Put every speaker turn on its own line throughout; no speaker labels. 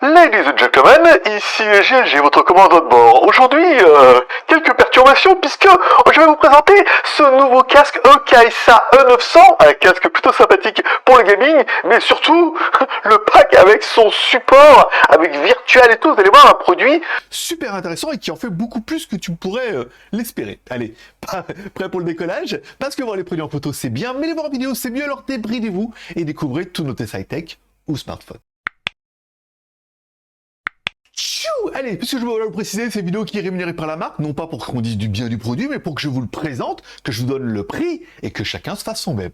Ladies and gentlemen, ici GLG, votre commandant de bord. Aujourd'hui, quelques perturbations puisque je vais vous présenter ce nouveau casque EKSA E900, un casque plutôt sympathique pour le gaming, mais surtout le pack avec son support, avec virtual et tout, vous allez voir un produit super intéressant et qui en fait beaucoup plus que tu pourrais l'espérer. Allez, prêt pour le décollage? Parce que voir les produits en photo c'est bien, mais les voir en vidéo c'est mieux, alors débridez-vous et découvrez tous nos tests high-tech ou smartphones. Allez, puisque je veux le préciser, c'est une vidéo qui est rémunérée par la marque, non pas pour qu'on dise du bien du produit, mais pour que je vous le présente, que je vous donne le prix et que chacun se fasse son web.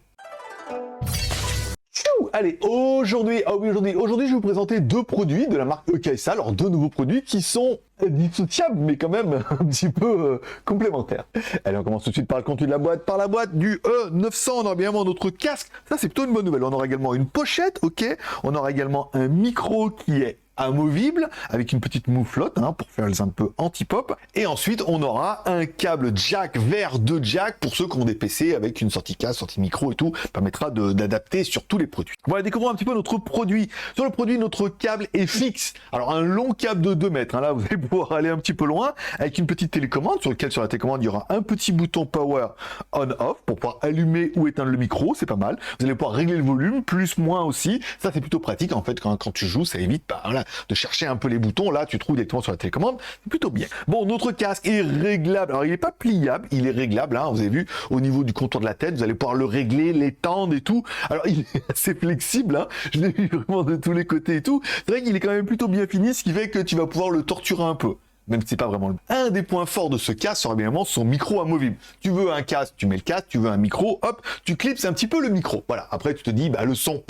Allez, aujourd'hui, je vais vous présenter deux produits de la marque EKSA, alors deux nouveaux produits qui sont dissociables, mais quand même un petit peu complémentaires. Allez, on commence tout de suite par le contenu de la boîte. Par la boîte du E900, on aura bien évidemment notre casque. Ça, c'est plutôt une bonne nouvelle. On aura également une pochette, ok. On aura également un micro qui est amovible avec une petite mouflotte pour faire les un peu anti-pop, et ensuite on aura un câble jack vers 2 jack pour ceux qui ont des PC avec une sortie casque, sortie micro et tout, permettra d'adapter sur tous les produits. Voilà, découvrons un petit peu notre produit. Sur le produit, notre câble est fixe, alors un long câble de 2 mètres, là vous allez pouvoir aller un petit peu loin avec une petite télécommande sur laquelle, sur la télécommande, il y aura un petit bouton power on-off pour pouvoir allumer ou éteindre le micro, c'est pas mal. Vous allez pouvoir régler le volume, plus, moins aussi, ça c'est plutôt pratique en fait quand tu joues, ça évite voilà, de chercher un peu les boutons, là tu trouves directement sur la télécommande, c'est plutôt bien. Bon, notre casque est réglable, alors il n'est pas pliable, il est réglable, vous avez vu, au niveau du contour de la tête, vous allez pouvoir le régler, l'étendre et tout, alors il est assez flexible, je l'ai vu vraiment de tous les côtés et tout, c'est vrai qu'il est quand même plutôt bien fini, ce qui fait que tu vas pouvoir le torturer un peu. Même si c'est pas vraiment un des points forts de ce casque sera bien évidemment son micro amovible. Tu veux un casque, tu mets le casque, tu veux un micro, hop, tu clipses un petit peu le micro. Voilà, après tu te dis, le son.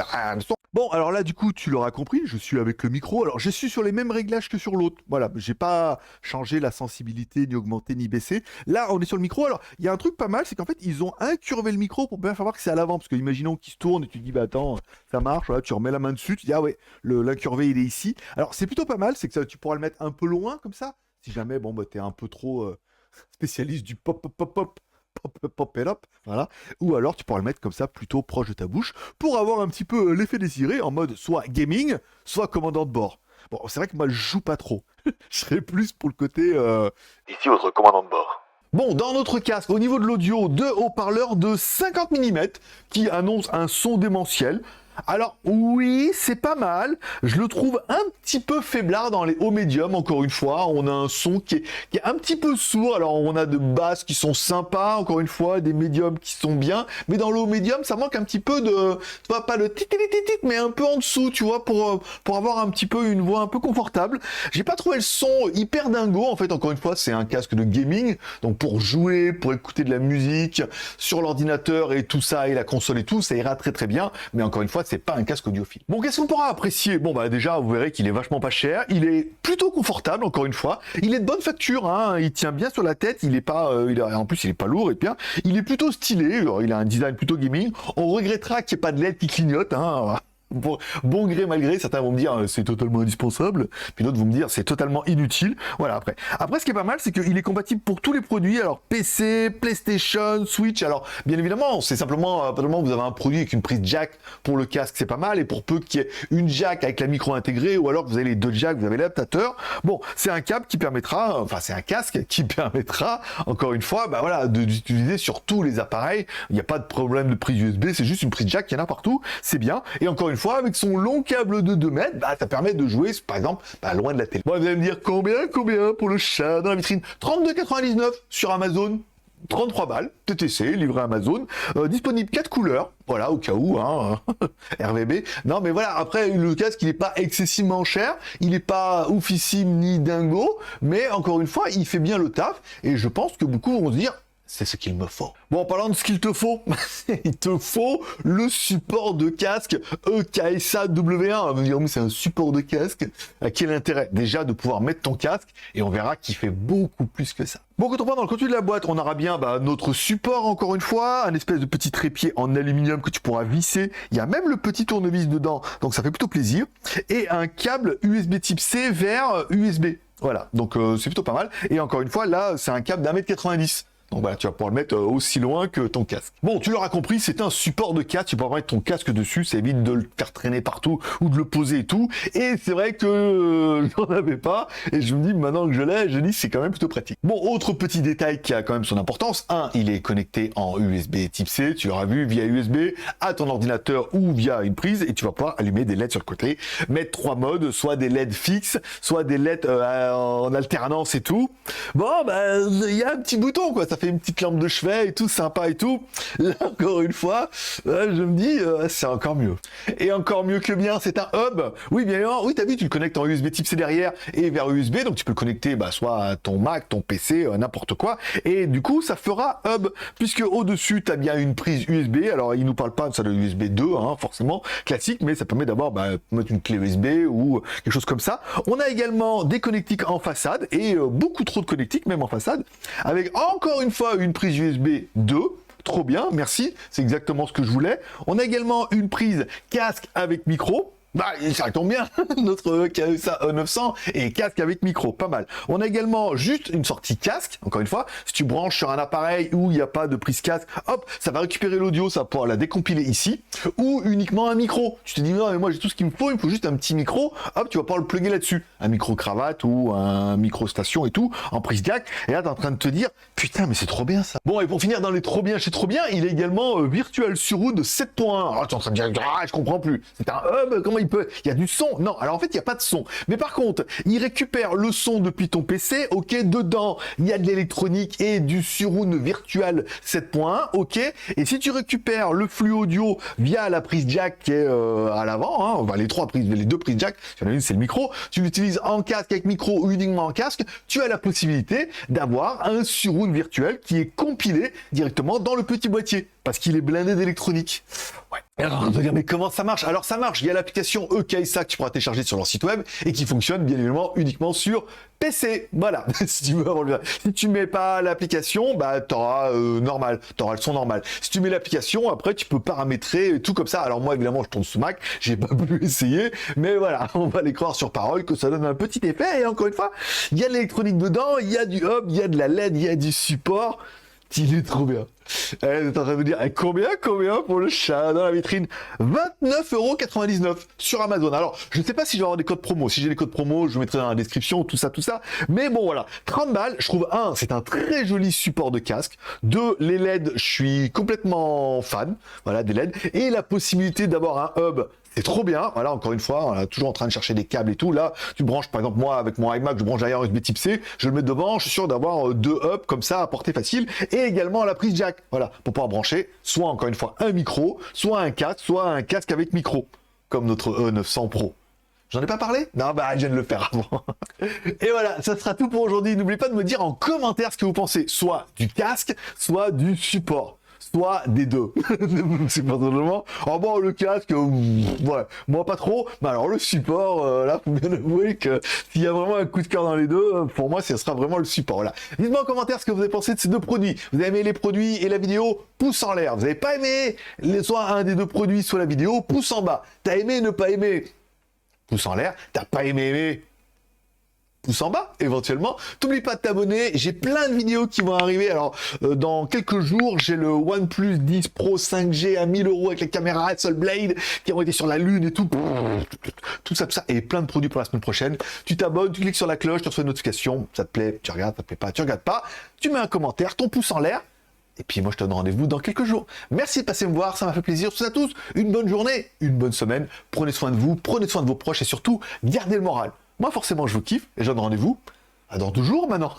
Bon, alors là, du coup, tu l'auras compris, je suis avec le micro. Alors, je suis sur les mêmes réglages que sur l'autre. Voilà, j'ai pas changé la sensibilité, ni augmenté, ni baissé. Là, on est sur le micro. Alors, il y a un truc pas mal, c'est qu'en fait, ils ont incurvé le micro pour bien faire voir que c'est à l'avant. Parce que, imaginons qu'il se tourne et tu te dis, attends, ça marche. Voilà, tu remets la main dessus, tu dis, ah ouais, l'incurvé, il est ici. Alors, c'est plutôt pas mal, c'est que ça, tu pourras le mettre un peu loin, comme ça. Si jamais, t'es un peu trop spécialiste du pop it up, voilà. Ou alors tu pourras le mettre comme ça plutôt proche de ta bouche pour avoir un petit peu l'effet désiré en mode soit gaming, soit commandant de bord. Bon, c'est vrai que moi je joue pas trop. Je serais plus pour le côté ici votre commandant de bord. Bon, dans notre casque, au niveau de l'audio, deux haut-parleurs de 50 mm qui annoncent un son démentiel. Alors oui, c'est pas mal, je le trouve un petit peu faiblard dans les hauts médiums, encore une fois, on a un son qui est un petit peu sourd, alors on a de basses qui sont sympas, encore une fois, des médiums qui sont bien, mais dans le haut médium, ça manque un petit peu de, tu vois, pas le tit, mais un peu en dessous, tu vois, pour avoir un petit peu une voix un peu confortable. J'ai pas trouvé le son hyper dingo, en fait, encore une fois, c'est un casque de gaming, donc pour jouer, pour écouter de la musique, sur l'ordinateur et tout ça, et la console et tout, ça ira très très bien, mais encore une fois, c'est pas un casque audiophile. Bon, qu'est-ce qu'on pourra apprécier? Bon, déjà, vous verrez qu'il est vachement pas cher, il est plutôt confortable, encore une fois, il est de bonne facture, il tient bien sur la tête, il est pas, en plus, il est pas lourd, et bien, il est plutôt stylé, il a un design plutôt gaming, on regrettera qu'il n'y ait pas de LED qui clignote, bon gré mal gré, certains vont me dire c'est totalement indispensable, puis d'autres vont me dire c'est totalement inutile. Voilà, après ce qui est pas mal, c'est qu'il est compatible pour tous les produits, alors PC, PlayStation, Switch. Alors bien évidemment, c'est simplement vous avez un produit avec une prise jack pour le casque, c'est pas mal, et pour peu qu'il y ait une jack avec la micro intégrée, ou alors que vous avez les deux jacks, vous avez l'adaptateur. Bon, c'est un câble qui permettra, c'est un casque qui permettra, encore une fois, d'utiliser sur tous les appareils. Il n'y a pas de problème de prise USB, c'est juste une prise jack, il y en a partout, c'est bien. Et encore une fois, avec son long câble de 2 mètres, ça permet de jouer, par exemple, loin de la télé. Bon, vous allez me dire combien pour le chat dans la vitrine? 32,99 sur Amazon. 33 balles, TTC, livré Amazon, disponible 4 couleurs, voilà, au cas où, RVB. Non, mais voilà, après, le casque, il n'est pas excessivement cher, il n'est pas oufissime ni dingo, mais encore une fois, il fait bien le taf, et je pense que beaucoup vont se dire, c'est ce qu'il me faut. Bon, en parlant de ce qu'il te faut, il te faut le support de casque EKSA W1. On va me dire, mais c'est un support de casque. À quel intérêt? Déjà de pouvoir mettre ton casque, et on verra qu'il fait beaucoup plus que ça. Bon, quand on prend dans le contenu de la boîte, on aura bien notre support, encore une fois, un espèce de petit trépied en aluminium que tu pourras visser. Il y a même le petit tournevis dedans, donc ça fait plutôt plaisir. Et un câble USB type C vers USB. Voilà, donc c'est plutôt pas mal. Et encore une fois, là, c'est un câble d'1,90 m. Donc voilà, tu vas pouvoir le mettre aussi loin que ton casque. Bon, tu l'auras compris, c'est un support de casque, tu peux mettre ton casque dessus, ça évite de le faire traîner partout ou de le poser et tout. Et c'est vrai que j'en avais pas, et je me dis, maintenant que je l'ai, je dis c'est quand même plutôt pratique. Bon, autre petit détail qui a quand même son importance, il est connecté en USB type C, tu l'auras vu, via USB à ton ordinateur ou via une prise, et tu vas pouvoir allumer des LED sur le côté, mettre 3 modes, soit des LED fixes, soit des LED en alternance et tout. Bon, il y a un petit bouton, quoi, ça fait une petite lampe de chevet et tout, sympa et tout. Là, encore une fois, je me dis, c'est encore mieux. Et encore mieux que bien, c'est un hub. Oui, bien évidemment, oui, t'as vu, tu le connectes en USB type C derrière et vers USB, donc tu peux le connecter soit à ton Mac, ton PC, n'importe quoi. Et du coup, ça fera hub, puisque au-dessus, tu as bien une prise USB. Alors, il nous parle pas de ça de USB 2, forcément, classique, mais ça permet d'avoir mettre une clé USB ou quelque chose comme ça. On a également des connectiques en façade et beaucoup trop de connectiques, même en façade, avec encore une fois une prise USB 2. Trop bien, merci, c'est exactement ce que je voulais. On a également une prise casque avec micro. Ça tombe bien, notre KSA E900 et casque avec micro, pas mal. On a également juste une sortie casque, encore une fois, si tu branches sur un appareil où il n'y a pas de prise casque, hop, ça va récupérer l'audio, ça va pouvoir la décompiler ici, ou uniquement un micro. Tu te dis, non mais moi j'ai tout ce qu'il me faut juste un petit micro, hop, tu vas pouvoir le plugger là-dessus. Un micro cravate ou un micro station et tout, en prise jack, et là t'es en train de te dire, putain mais c'est trop bien ça. Bon, et pour finir dans les trop bien chez trop bien, il est également Virtual Surround 7.1. Alors tu es en train de dire, je comprends plus, c'est un hub, comment il y a du son? Non, alors en fait, il n'y a pas de son. Mais par contre, il récupère le son depuis ton PC, ok, dedans, il y a de l'électronique et du surround virtual 7.1, ok, et si tu récupères le flux audio via la prise jack qui est à l'avant, les deux prises jack, il y en a une, c'est le micro, tu l'utilises en casque avec micro ou uniquement en casque, tu as la possibilité d'avoir un surround virtuel qui est compilé directement dans le petit boîtier, parce qu'il est blindé d'électronique. Ouais. Alors, on va dire, mais comment ça marche? Alors, ça marche. Il y a l'application EKSA que tu pourras télécharger sur leur site web et qui fonctionne, bien évidemment, uniquement sur PC. Voilà. Si tu veux avoir le... Si tu mets pas l'application, t'auras normal. T'auras le son normal. Si tu mets l'application, après, tu peux paramétrer tout comme ça. Alors, moi, évidemment, je tourne sous Mac. J'ai pas pu essayer. Mais voilà. On va les croire sur parole que ça donne un petit effet. Et encore une fois, il y a de l'électronique dedans. Il y a du hub. Il y a de la LED. Il y a du support. Il est trop bien. Elle est en train de me dire, combien pour le chat dans la vitrine? 29,99€ sur Amazon. Alors, je ne sais pas si je vais avoir des codes promo. Si j'ai des codes promo, je vous mettrai dans la description, tout ça. Mais bon, voilà. 30 balles, je trouve, c'est un très joli support de casque. 2, les LED, je suis complètement fan. Voilà, des LED. Et la possibilité d'avoir un hub. C'est trop bien, voilà, encore une fois, on est toujours en train de chercher des câbles et tout. Là, tu branches, par exemple, moi, avec mon iMac, je branche derrière USB type C, je le mets devant, je suis sûr d'avoir 2 hubs comme ça à portée facile, et également la prise jack, voilà, pour pouvoir brancher soit, encore une fois, un micro, soit un casque avec micro, comme notre E900 Pro. J'en ai pas parlé? Non, je viens de le faire avant. Et voilà, ça sera tout pour aujourd'hui. N'oubliez pas de me dire en commentaire ce que vous pensez, soit du casque, soit du support. Soit des deux. C'est pas simplement. Le casque, ouais, moi pas trop. Mais alors le support, là, faut bien avouer que s'il y a vraiment un coup de cœur dans les deux, pour moi, ça sera vraiment le support. Voilà. Dites-moi en commentaire ce que vous avez pensé de ces deux produits. Vous avez aimé les produits et la vidéo? Pouce en l'air. Vous n'avez pas aimé soit un des deux produits, soit la vidéo? Pouce en bas. T'as aimé, ne pas aimer? Pouce en l'air. T'as pas aimé? Pouce en bas, éventuellement. T'oublie pas de t'abonner, j'ai plein de vidéos qui vont arriver. Alors, dans quelques jours, j'ai le OnePlus 10 Pro 5G à 1000€ avec les caméras Hasselblad qui ont été sur la Lune et tout. Tout ça, et plein de produits pour la semaine prochaine. Tu t'abonnes, tu cliques sur la cloche, tu reçois une notification. Ça te plaît, tu regardes, ça te plaît pas, tu regardes pas. Tu mets un commentaire, ton pouce en l'air. Et puis moi, je te donne rendez-vous dans quelques jours. Merci de passer me voir, ça m'a fait plaisir. Tous à tous, une bonne journée, une bonne semaine. Prenez soin de vous, prenez soin de vos proches et surtout, gardez le moral. Moi, forcément, je vous kiffe et je donne rendez-vous dans 2 jours maintenant.